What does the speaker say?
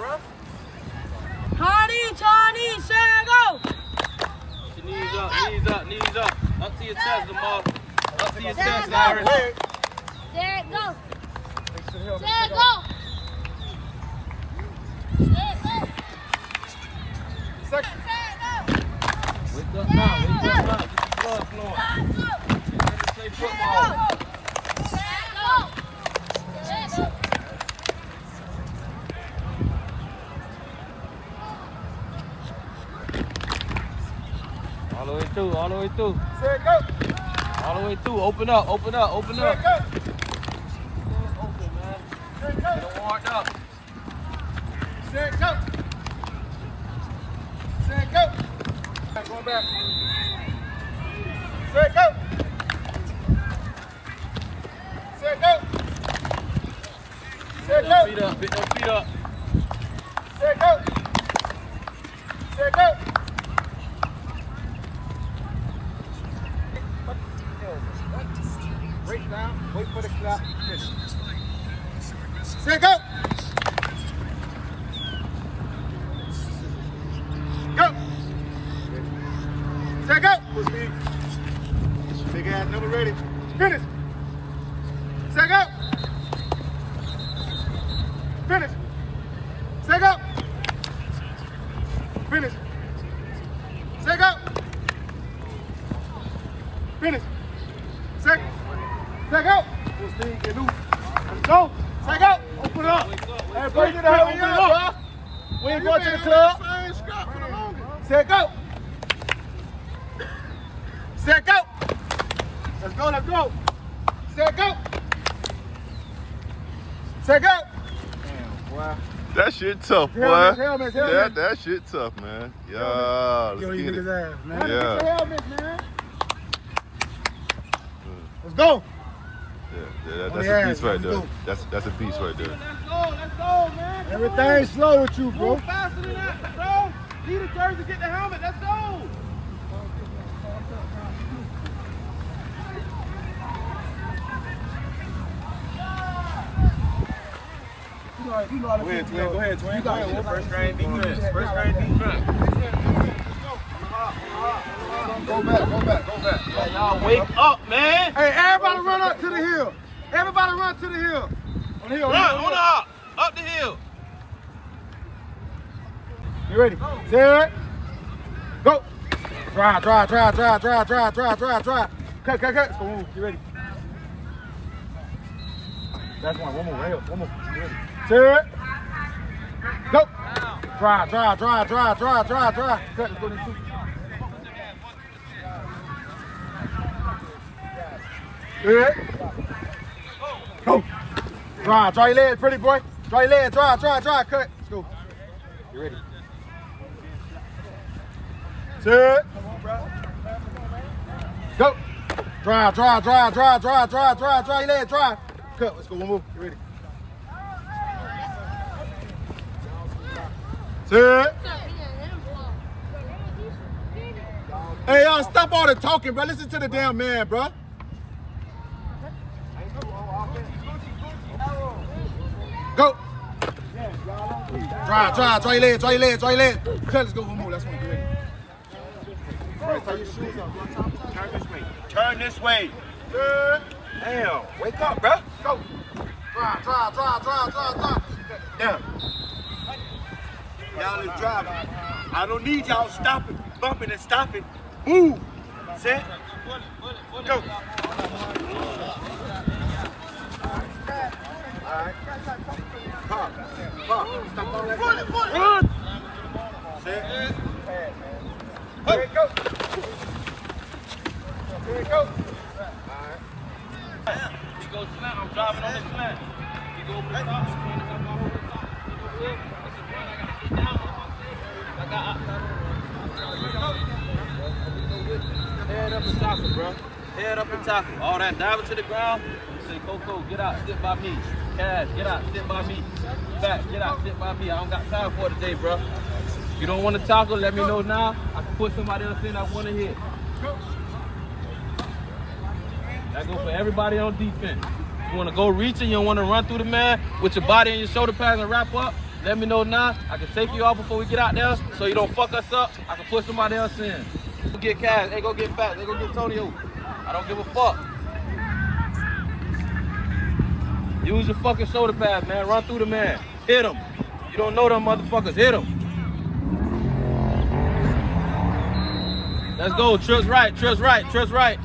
bro. Tony, share, go. Knees up, knees up. Up to your chest, Lamar. Up to your chest, Larry. There, go. There, go. Second. Wake up now, wake up now. Get the blood flowing. Ready to play football. All the way through, all the way through. Set, go. All the way through. Open up, open up, open up. Set, go. Open, man. Set, go. Get them warmed up. Set, go. Set, go. Going back. Set, go. Set, go. Set, go. Pick them feet up. Set, go. Set, go. Break down, wait for the clap, finish. Set, go. Go. Set, go. Full speed. Big ass number ready. Finish. Set, go. Finish. Set, go. Finish. Set, go. Finish. Set. Set, go. Full speed, get loose. Let's go. Set, go. Open it up. Hey, break it up. Open it up, bro. We ain't going to the club. Set, go. Set, go. Let's go, let's go. Set, go. Set, go. Damn, boy. That shit tough, boy. Helmets. That shit tough, man. Yeah, Yo, let's you get niggas' it. ass, man. Yeah. Get your helmets, man. Let's go. Yeah, On that's the a ass, piece right let's there. go. That's a piece right there. Let's go, man. Everything's slow with you, bro. Move faster than that, bro. Need a jersey, get the helmet. Let's go. Go ahead, twin. Go ahead. First grade defense. First grade defense. Go back. Y'all wake up, man. Hey, everybody run up to the hill. Everybody run to the hill. On the hill. Run on the hop. Up the hill. You ready? Set. Go. Drive. Cut. Let's go. Move. You ready? That's one. One more. Right here. One more. You ready? Set. Go. Drive. Cut. Let's go to two. Set. Go. Drive your legs, pretty boy. Draw your legs. Drive. Cut. Let's go. You ready? Set. Go. Drive your legs. Drive. Cut. Let's go. One more. You ready? Set. Hey, y'all, stop all the talking, bro. Listen to the damn man, bro. Go. Drive your legs. Cut. Let's go. One more. That's one. You ready? All right, tie your shoes up. Turn this way. Set. Damn. Wake up, bro. Go. Drive. Down. Y'all is driving. I don't need y'all stopping, bumping and stopping. Move. Set. Go. Alright. Pop. Stop all that. Run. Set. There you go. Alright. He goes slant. I'm driving on this slant. He go over the top. Head up and tackle, bro. Head up and tackle. All that diving to the ground. Say, Coco, get out, sit by me. Cash, get out, sit by me. Fat, get out, sit by me. I don't got time for it today, bro. If you don't want to tackle, let me know now. I can put somebody else in I want to hit. That goes for everybody on defense. You want to go reaching, you don't want to run through the man with your body and your shoulder pads and wrap up. Let me know now. I can take you off before we get out there so you don't fuck us up. I can put somebody else in. Go get Cash. Hey, go get Fat. Hey, go get Tonio. I don't give a fuck. Use your fucking shoulder pads, man. Run through the man. Hit him. You don't know them motherfuckers. Hit him. Let's go. Trust right. Trust right. Trust right.